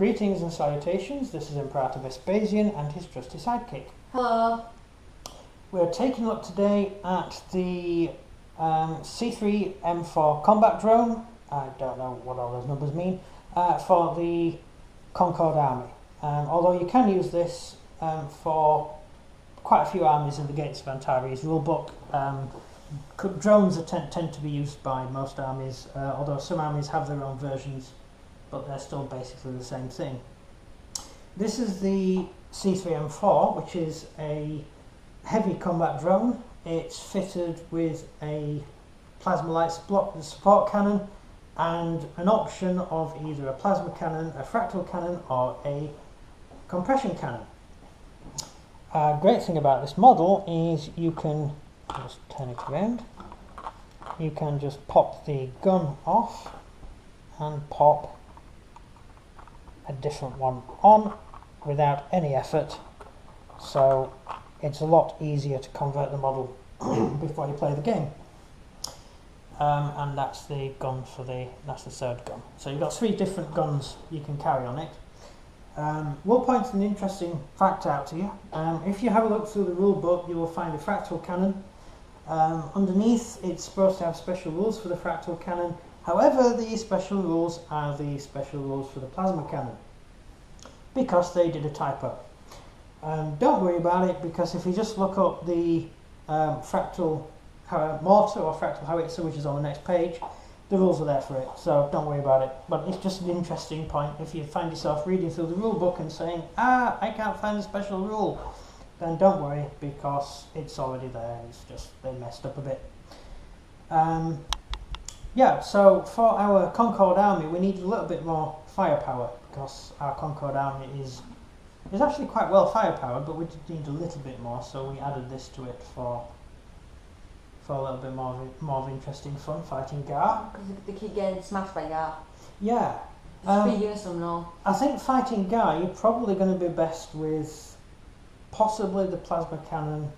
Greetings and salutations, this is Imperator Vespasian and his trusty sidekick. Hello. We're taking a look today at the C3M4 combat drone, I don't know what all those numbers mean, for the Concord army. Although you can use this for quite a few armies in the Gates of Antares rulebook. Drones tend to be used by most armies, although some armies have their own versions, but they're still basically the same thing. This is the C3M4, which is a heavy combat drone. It's fitted with a plasma light support cannon and an option of either a plasma cannon, a fractal cannon, or a compression cannon. Great thing about this model is you can just turn it around. You can just pop the gun off and pop a different one on without any effort, so it's a lot easier to convert the model before you play the game. And that's the gun for that's the third gun. So you've got 3 different guns you can carry on it. We'll point an interesting fact out to you. If you have a look through the rule book, you will find a fractal cannon. Underneath, it's supposed to have special rules for the fractal cannon. However, these special rules are the special rules for the plasma cannon, because they did a typo. Don't worry about it, because if you just look up the fractal mortar or fractal howitzer, which is on the next page, the rules are there for it, so don't worry about it. But it's just an interesting point. If you find yourself reading through the rule book and saying, I can't find a special rule, then don't worry, because it's already there. It's just they messed up a bit. Yeah, so for our Concord army, we need a little bit more firepower, because our Concord army is actually quite well firepowered, but we did need a little bit more, so we added this to it for a little bit more of interesting fun, fighting Gar. Because they keep getting smashed by Gar. Yeah. There's 3 units of them now. I think fighting Gar, you're probably going to be best with possibly the plasma cannon.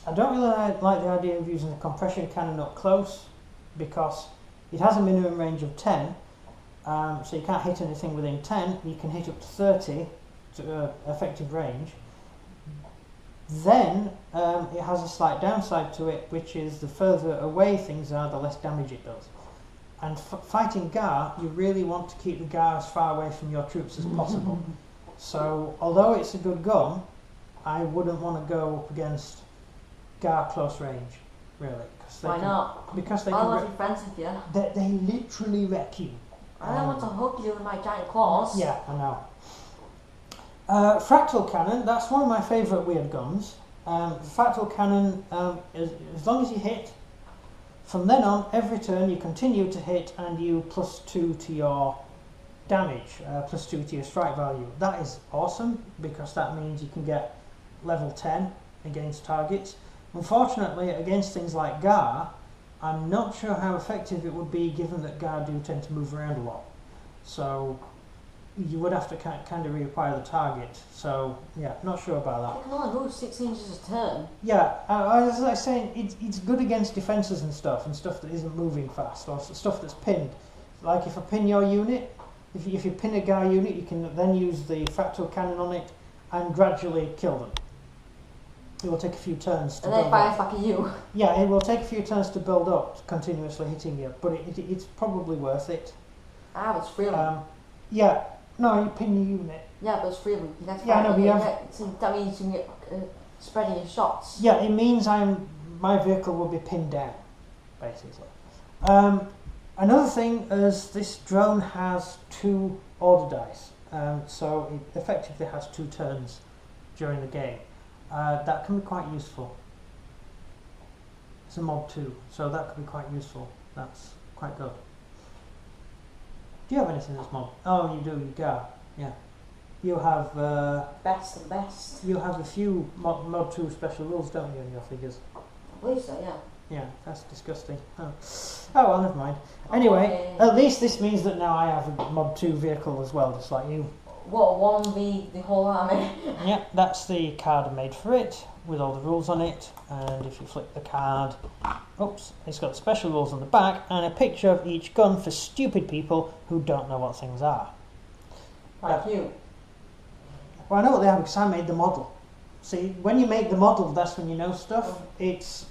I don't really like the idea of using the compression cannon up close, because it has a minimum range of 10, so you can't hit anything within 10. You can hit up to 30 to effective range. Then it has a slight downside to it, which is the further away things are, the less damage it does. And fighting Gar, you really want to keep the Gar as far away from your troops as possible. So although it's a good gun, I wouldn't want to go up against Gar close range, really. Why not? Because they I want to be friends with you. They literally wreck you. I don't want to hug you with my giant claws. Yeah, I know. Fractal cannon, that's one of my favourite weird guns. Fractal cannon, as long as you hit, from then on, every turn you continue to hit and you +2 to your damage, +2 to your strike value. That is awesome, because that means you can get level 10 against targets. Unfortunately, against things like Gar, I'm not sure how effective it would be, given that Gar do tend to move around a lot. So you would have to kind of reacquire the target. So yeah, not sure about that. You can only move 6 inches a turn. Yeah, as I was saying, it's good against defences and stuff that isn't moving fast, or stuff that's pinned. Like if I pin your unit, if you pin a Gar unit, you can then use the fractal cannon on it and gradually kill them. It will take a few turns to build up. And then it fires back at you. Yeah, it will take a few turns to build up, continuously hitting you, but it's probably worth it. But it's 3 of them. Yeah, no, you pin your unit. Yeah, but it's 3 of them. That's Yeah, I know, but you have... that means you can get spreading your shots. Yeah, it means my vehicle will be pinned down, basically. Another thing is this drone has 2 order dice, so it effectively has 2 turns during the game. That can be quite useful. It's a mod 2, so that could be quite useful. That's quite good. Do you have anything that's mod? Oh, you do, you Gar. Yeah. You have... Best of the best. You have a few mod 2 special rules, don't you, in your figures? I believe so, yeah. Yeah, that's disgusting. Oh well, never mind. Anyway, at least this means that now I have a mod 2 vehicle as well, just like you. What, 1v the whole army? Yeah, that's the card I made for it, with all the rules on it, and if you flip the card, Oops, it's got special rules on the back and a picture of each gun for stupid people who don't know what things are. Like you. Well, I know what they are because I made the model. See, when you make the model, that's when you know stuff. It's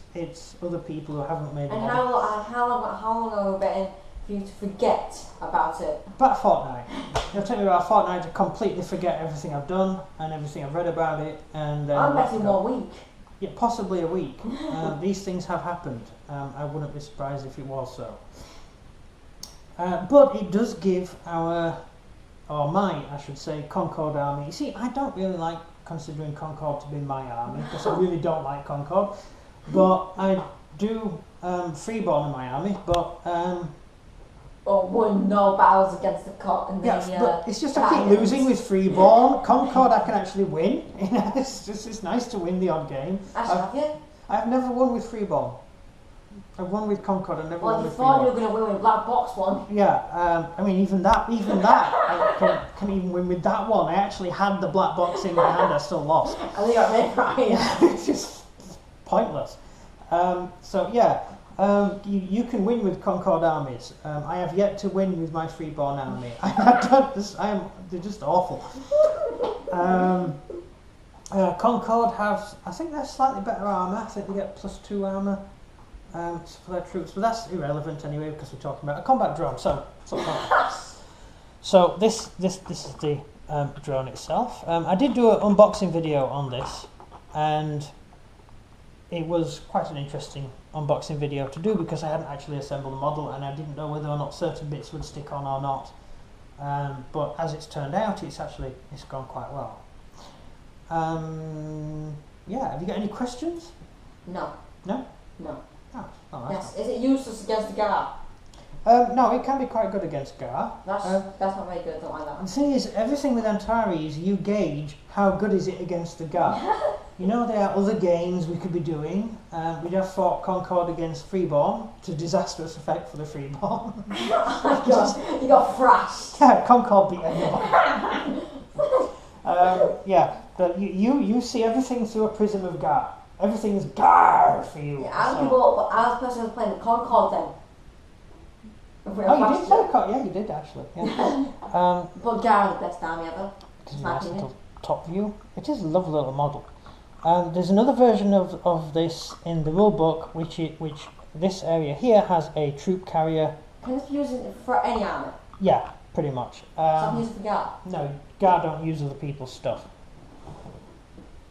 other people who haven't made the And model. how long are we betting for you to forget about it? About a fortnight. It'll take me about a fortnight to completely forget everything I've done and everything I've read about it. And I'm betting 1 week. Yeah, possibly a week. These things have happened. I wouldn't be surprised if it was so. But it does give I should say, Concord army. You see, I don't really like considering Concord to be my army because I really don't like Concord. But I do Freeborn in my army. But won no battles against the but it's just I keep losing with Freeborn. Concord I can actually win. It's nice to win the odd game. Have you? I've never won with Freeborn. I've won with Concord. I've never won with Freeborn. Well, you thought Freeborn. you were going to win with Black Box one. Yeah, I mean even that, I can even win with that one. I actually had the black box in my hand. I still lost. And they got rid right. Yeah, it's just pointless. So yeah. You can win with Concord armies. I have yet to win with my Freeborn army. They're just awful. Concord have, I think they're slightly better armour. I think they get +2 armour for their troops, but that's irrelevant anyway because we're talking about a combat drone. So this is the drone itself. I did do an unboxing video on this, and it was quite an interesting unboxing video to do because I hadn't actually assembled the model and I didn't know whether or not certain bits would stick on or not. But as it's turned out, it's gone quite well. Yeah, have you got any questions? No. No? No. Oh, Yes. Is it useless against the GAR? No, it can be quite good against GAR. That's not very good. I don't like that. The thing is, everything with Antares, you gauge how good is it against the GAR. You know, there are other games we could be doing. We'd have fought Concord against Freeborn to disastrous effect for the Freeborn. You got thrashed. Yeah, Concord beat everyone. Yeah, but you see everything through a prism of GAR. Everything's GAR for you. Yeah, I was the person who was playing the Concord then. Oh, you did play Concord? Yeah, you did actually. Yeah. But GAR is the best army ever. It's a nice little top view. It is a lovely little model. There's another version of this in the rulebook, which this area here has a troop carrier. Can this be used for any army? Yeah, pretty much. So I can use it for GAR? No, GAR don't use other people's stuff.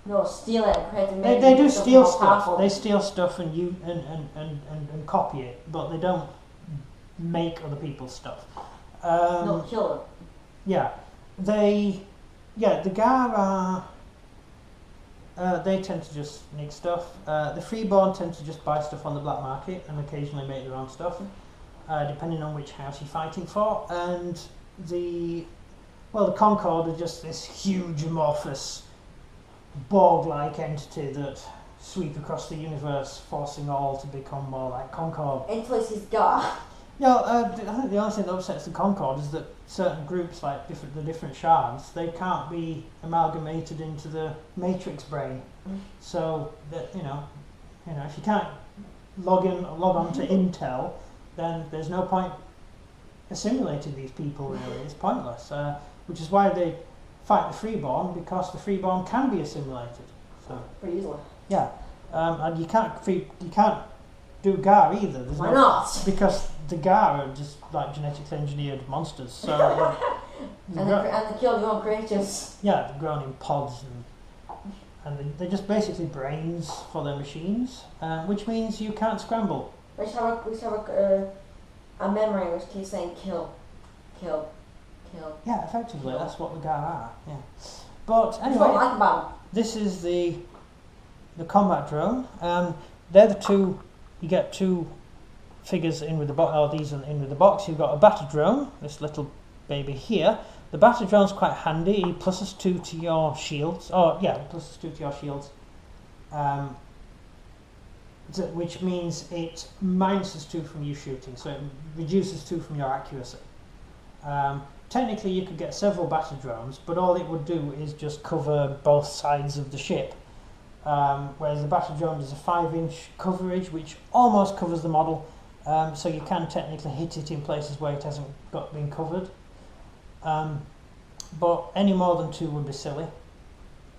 No, steal it and create a They do steal stuff. Powerful. They steal stuff and copy it, but they don't make other people's stuff. No, kill them. Yeah, the GAR are. They tend to just nick stuff. The Freeborn tend to just buy stuff on the black market and occasionally make their own stuff, depending on which house you're fighting for. And the Concord are just this huge amorphous Borg-like entity that sweep across the universe, forcing all to become more like Concord. Until it sees GAR. No, I think the only thing that upsets the Concord is that certain groups, like the different shards, they can't be amalgamated into the matrix brain. So that you know, if you can't log on to Intel, then there's no point assimilating these people. Really, it's pointless. Which is why they fight the Freeborn, because the Freeborn can be assimilated. So pretty easily. Yeah, and you can't do GAR either. Why not? Because the GAR are just like genetically engineered monsters. So and they kill your own creatures. Yeah, they're grown in pods and they're just basically brains for their machines, which means you can't scramble. We should have a memory which keeps saying kill. Yeah, effectively, that's what the GAR are. Yeah, but anyway, what I like about them. This is the combat drone. They're the two. You get two figures in with the box. Oh, these are in with the box. You've got a battle drone. This little baby here. The battle drone's quite handy. +2 to your shields. Oh yeah, +2 to your shields. Which means it -2 from you shooting, so it reduces 2 from your accuracy. Technically, you could get several battle drones, but all it would do is just cover both sides of the ship. whereas the battle drone is a 5-inch coverage, which almost covers the model. So you can technically hit it in places where it hasn't been covered. But any more than 2 would be silly,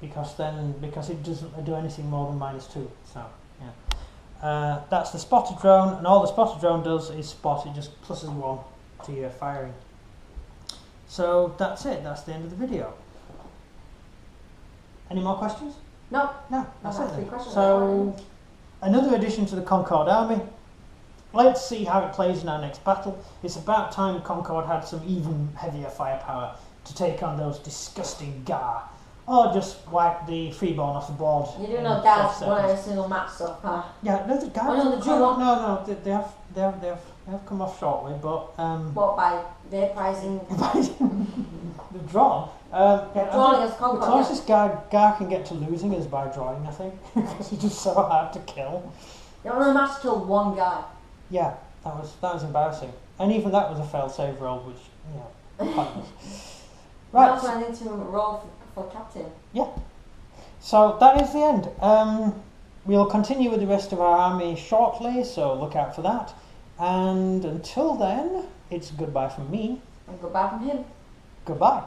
because it doesn't do anything more than -2. So yeah, that's the spotter drone, and all the spotter drone does is spot. It just pluses 1 to your firing. So that's it. That's the end of the video. Any more questions? No. No, that's it then. Questions. So another addition to the Concord army. Let's see how it plays in our next battle. It's about time Concord had some even heavier firepower to take on those disgusting Gar, or just wipe the freeborn off the board. You do know Gar's won every single match so far. Yeah, no, the Gar. Oh, no, the draw. No, they have come off shortly, but What, by their pricing? the draw. Drawing against The Concord. closest Gar can get to losing is by drawing, I think, because he's just so hard to kill. They only match killed 1 guy. Yeah, that was embarrassing, and even that was a failed save roll, which pointless. Right. Right. Also, I need to roll for captain. So that is the end. We'll continue with the rest of our army shortly, so look out for that. And until then, it's goodbye from me. And goodbye from him. Goodbye.